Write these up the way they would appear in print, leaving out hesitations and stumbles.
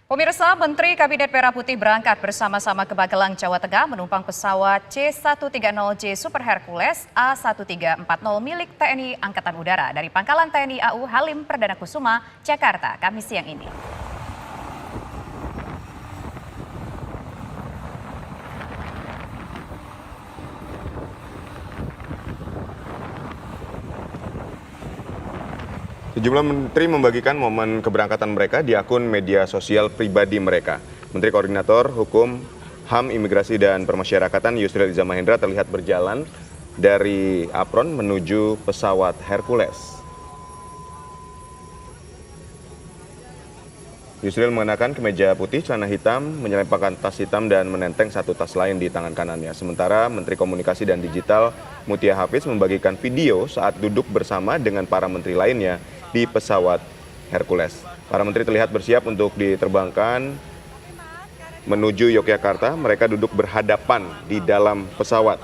Pemirsa, Menteri Kabinet Merah Putih berangkat bersama-sama ke Magelang, Jawa Tengah menumpang pesawat C-130J Super Hercules A1340 milik TNI Angkatan Udara dari Pangkalan TNI AU Halim Perdana Kusuma, Jakarta, Kamis siang ini. Sejumlah menteri membagikan momen keberangkatan mereka di akun media sosial pribadi mereka. Menteri Koordinator Hukum, HAM, Imigrasi, dan Permasyarakatan Yusril Iza Mahendra terlihat berjalan dari apron menuju pesawat Hercules. Yusril mengenakan kemeja putih, celana hitam, menyelempangkan tas hitam dan menenteng satu tas lain di tangan kanannya. Sementara Menteri Komunikasi dan Digital Mutia Hafiz membagikan video saat duduk bersama dengan para menteri lainnya di pesawat Hercules. Para menteri terlihat bersiap untuk diterbangkan menuju Yogyakarta. Mereka duduk berhadapan di dalam pesawat.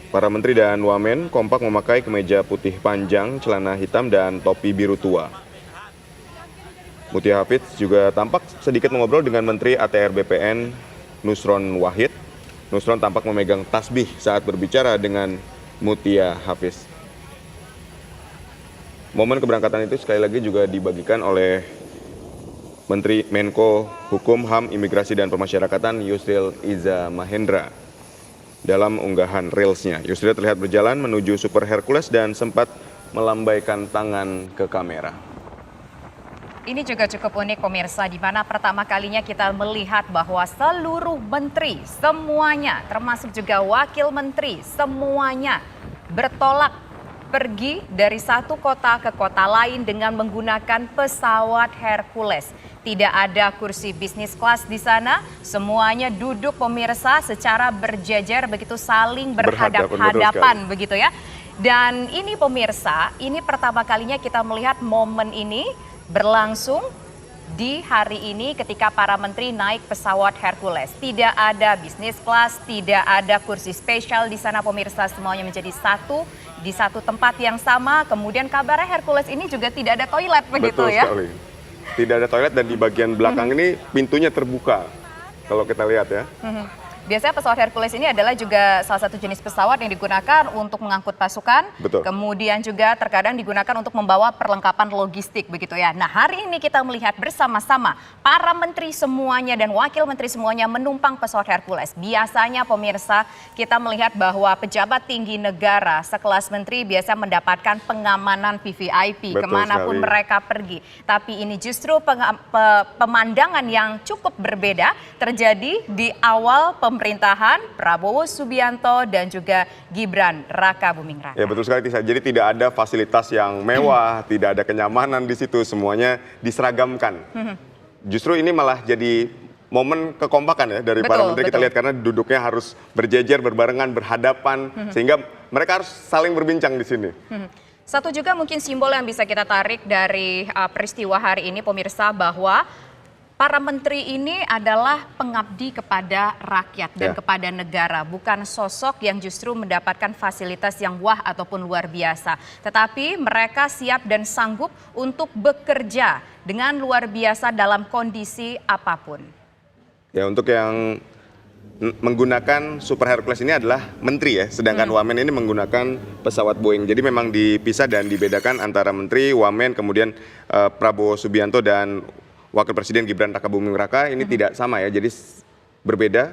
Para menteri dan wamen kompak memakai kemeja putih panjang, celana hitam, dan topi biru tua. Mutia Hafiz juga tampak sedikit mengobrol dengan Menteri ATR BPN Nusron Wahid. Nusron tampak memegang tasbih saat berbicara dengan Mutia Hafiz. Momen keberangkatan itu sekali lagi juga dibagikan oleh Menteri Menko Hukum, HAM, Imigrasi, dan Permasyarakatan Yusril Iza Mahendra. Dalam unggahan Reelsnya, Yusril terlihat berjalan menuju Super Hercules dan sempat melambaikan tangan ke kamera. Ini juga cukup unik pemirsa, di mana pertama kalinya kita melihat bahwa seluruh menteri, semuanya termasuk juga wakil menteri, semuanya bertolak pergi dari satu kota ke kota lain dengan menggunakan pesawat Hercules. Tidak ada kursi bisnis kelas di sana, semuanya duduk pemirsa secara berjejer begitu saling berhadap-hadapan begitu ya. Dan ini pemirsa, ini pertama kalinya kita melihat momen ini berlangsung di hari ini ketika para menteri naik pesawat Hercules. Tidak ada bisnis kelas, tidak ada kursi spesial di sana pemirsa, semuanya menjadi satu di satu tempat yang sama. Kemudian kabarnya Hercules ini juga tidak ada toilet begitu. Betul ya. Sekali. Tidak ada toilet dan di bagian belakang ini pintunya terbuka. Kalau kita lihat ya. Biasanya pesawat Hercules ini adalah juga salah satu jenis pesawat yang digunakan untuk mengangkut pasukan. Betul. Kemudian juga terkadang digunakan untuk membawa perlengkapan logistik begitu ya. Nah, hari ini kita melihat bersama-sama para menteri semuanya dan wakil menteri semuanya menumpang pesawat Hercules. Biasanya pemirsa kita melihat bahwa pejabat tinggi negara sekelas menteri biasa mendapatkan pengamanan VVIP kemanapun mereka pergi. Tapi ini justru pemandangan yang cukup berbeda terjadi di awal pemerintahan Prabowo Subianto dan juga Gibran Raka Buming Raka. Ya betul sekali Tisa. Jadi tidak ada fasilitas yang mewah, tidak ada kenyamanan di situ, semuanya diseragamkan. Justru ini malah jadi momen kekompakan ya dari para menteri. Kita lihat karena duduknya harus berjejer, berbarengan, berhadapan, sehingga mereka harus saling berbincang di sini. Satu juga mungkin simbol yang bisa kita tarik dari peristiwa hari ini pemirsa, bahwa para menteri ini adalah pengabdi kepada rakyat dan kepada negara, bukan sosok yang justru mendapatkan fasilitas yang wah ataupun luar biasa. Tetapi mereka siap dan sanggup untuk bekerja dengan luar biasa dalam kondisi apapun. Ya, untuk yang menggunakan Super Hercules ini adalah menteri ya, sedangkan wamen ini menggunakan pesawat Boeing. Jadi memang dipisah dan dibedakan antara menteri, wamen, kemudian Prabowo Subianto dan Wakil Presiden Gibran Raka Buming Raka ini tidak sama ya, jadi berbeda.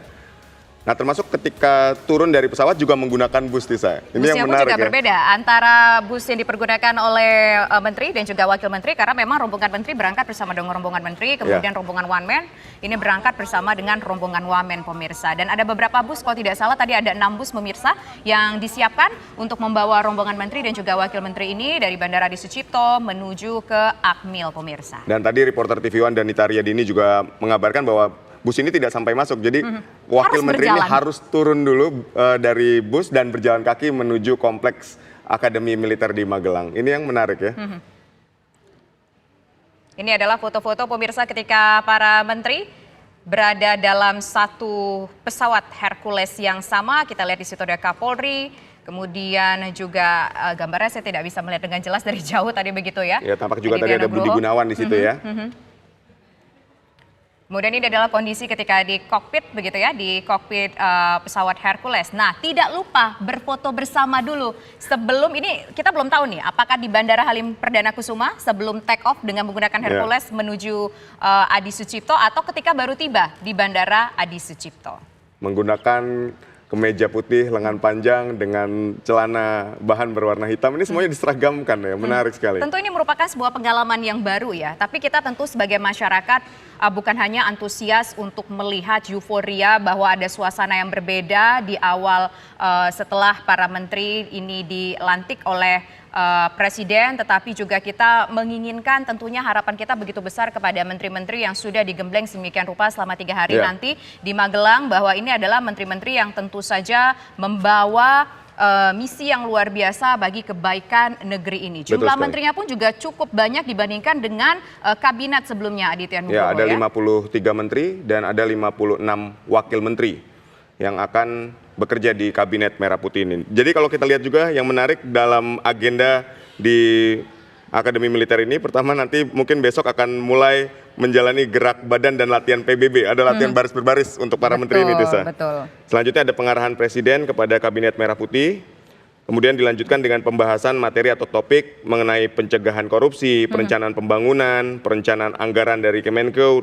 Nah, termasuk ketika turun dari pesawat juga menggunakan bus, Tisa. Ini busnya yang menarik juga ya. Berbeda antara bus yang dipergunakan oleh menteri dan juga wakil menteri, karena memang rombongan menteri berangkat bersama dengan rombongan menteri, kemudian rombongan one man ini berangkat bersama dengan rombongan wamen pemirsa. Dan ada beberapa bus, kalau tidak salah tadi ada 6 bus pemirsa yang disiapkan untuk membawa rombongan menteri dan juga wakil menteri ini dari Bandara Adi Sucipto menuju ke Akmil pemirsa. Dan tadi reporter TV One dan Nita Riyadini juga mengabarkan bahwa bus ini tidak sampai masuk, jadi wakil menteri ini harus turun dulu dari bus dan berjalan kaki menuju kompleks Akademi Militer di Magelang. Ini yang menarik ya. Ini adalah foto-foto pemirsa ketika para menteri berada dalam satu pesawat Hercules yang sama. Kita lihat di situ ada Kapolri, Kemudian juga gambarnya saya tidak bisa melihat dengan jelas dari jauh tadi begitu ya. Ya, tampak juga tadi ada Budi Nugroho. Gunawan di situ ya. Kemudian ini adalah kondisi ketika di kokpit begitu ya, di kokpit pesawat Hercules. Nah, tidak lupa berfoto bersama dulu. Sebelum ini kita belum tahu nih apakah di Bandara Halim Perdana Kusuma sebelum take off dengan menggunakan Hercules menuju Adi Sucipto atau ketika baru tiba di Bandara Adi Sucipto. Menggunakan kemeja putih lengan panjang dengan celana bahan berwarna hitam, ini semuanya diseragamkan ya, menarik sekali. Tentu ini merupakan sebuah pengalaman yang baru ya, tapi kita tentu sebagai masyarakat bukan hanya antusias untuk melihat euforia bahwa ada suasana yang berbeda di awal setelah para menteri ini dilantik oleh Presiden, tetapi juga kita menginginkan tentunya harapan kita begitu besar kepada menteri-menteri yang sudah digembleng sedemikian rupa selama 3 hari nanti di Magelang, bahwa ini adalah menteri-menteri yang tentu saja membawa misi yang luar biasa bagi kebaikan negeri ini. Jumlah menterinya pun juga cukup banyak dibandingkan dengan kabinet sebelumnya, Aditya Nugroho. Ya, ada 53 menteri dan ada 56 wakil menteri yang akan bekerja di Kabinet Merah Putih ini. Jadi kalau kita lihat juga yang menarik dalam agenda di Akademi Militer ini, pertama nanti mungkin besok akan mulai menjalani gerak badan dan latihan PBB. Ada latihan baris berbaris untuk para menteri ini, Tessa. Betul. Selanjutnya ada pengarahan Presiden kepada Kabinet Merah Putih. Kemudian dilanjutkan dengan pembahasan materi atau topik mengenai pencegahan korupsi, perencanaan pembangunan, perencanaan anggaran dari Kemenkeu.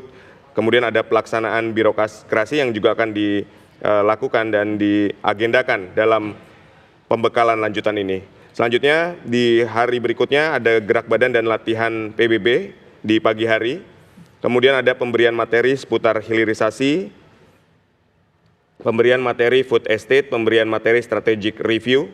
Kemudian ada pelaksanaan birokrasi yang juga akan dilakukan dan diagendakan dalam pembekalan lanjutan ini. Selanjutnya di hari berikutnya ada gerak badan dan latihan PBB di pagi hari. Kemudian ada pemberian materi seputar hilirisasi, pemberian materi food estate, pemberian materi strategic review.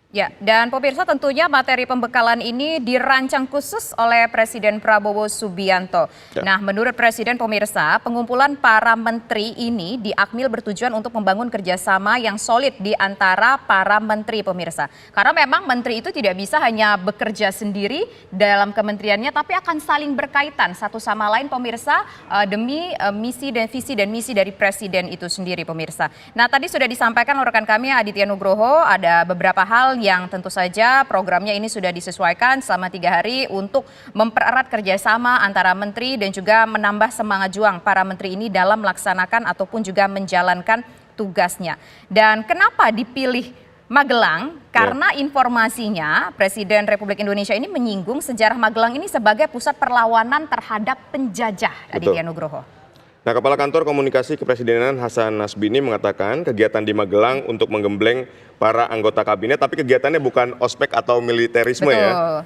Ya, dan pemirsa tentunya materi pembekalan ini dirancang khusus oleh Presiden Prabowo Subianto. Nah, menurut Presiden pemirsa, pengumpulan para menteri ini di Akmil bertujuan untuk membangun kerjasama yang solid di antara para menteri pemirsa. Karena memang menteri itu tidak bisa hanya bekerja sendiri dalam kementeriannya, tapi akan saling berkaitan satu sama lain pemirsa demi misi dan visi dan misi dari Presiden itu sendiri pemirsa. Nah, tadi sudah disampaikan oleh rekan kami Aditya Nugroho, ada beberapa hal yang tentu saja programnya ini sudah disesuaikan selama 3 hari untuk mempererat kerjasama antara menteri dan juga menambah semangat juang para menteri ini dalam melaksanakan ataupun juga menjalankan tugasnya. Dan kenapa dipilih Magelang? Karena informasinya Presiden Republik Indonesia ini menyinggung sejarah Magelang ini sebagai pusat perlawanan terhadap penjajah. Aditya Nugroho. Nah, Kepala Kantor Komunikasi Kepresidenan Hasan Nasbini mengatakan kegiatan di Magelang untuk menggembleng para anggota kabinet, tapi kegiatannya bukan ospek atau militerisme. Betul. Ya.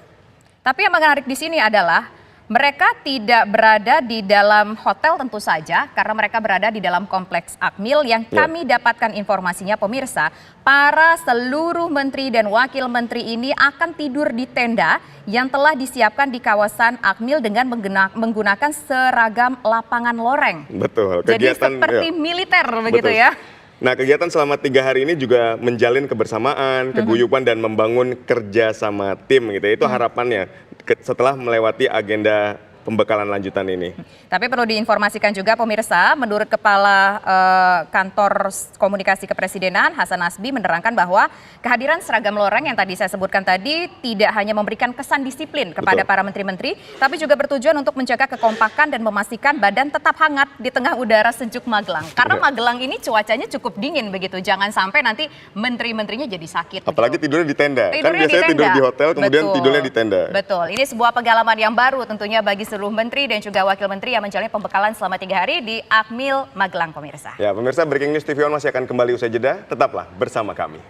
Tapi yang menarik di sini adalah mereka tidak berada di dalam hotel tentu saja, karena mereka berada di dalam kompleks Akmil yang kami dapatkan informasinya pemirsa, para seluruh menteri dan wakil menteri ini akan tidur di tenda yang telah disiapkan di kawasan Akmil dengan menggunakan seragam lapangan loreng. Betul. Jadi seperti militer begitu ya. Nah, kegiatan selama 3 hari ini juga menjalin kebersamaan, keguyuban dan membangun kerja sama tim gitu. Itu harapannya setelah melewati agenda pembekalan lanjutan ini. Tapi perlu diinformasikan juga pemirsa, menurut Kepala Kantor Komunikasi Kepresidenan Hasan Nasbi menerangkan bahwa kehadiran seragam loreng yang tadi saya sebutkan tadi tidak hanya memberikan kesan disiplin kepada para menteri-menteri, tapi juga bertujuan untuk menjaga kekompakan dan memastikan badan tetap hangat di tengah udara sejuk Magelang. Karena Magelang ini cuacanya cukup dingin begitu, jangan sampai nanti menteri-menterinya jadi sakit. Apalagi tidurnya di tenda, kan biasanya tidur di hotel kemudian tidurnya di tenda. Betul, ini sebuah pengalaman yang baru tentunya bagi seluruh menteri dan juga wakil menteri yang menjalani pembekalan selama 3 hari di Akmil Magelang pemirsa. Ya pemirsa, Breaking News TV One masih akan kembali usai jeda, tetaplah bersama kami.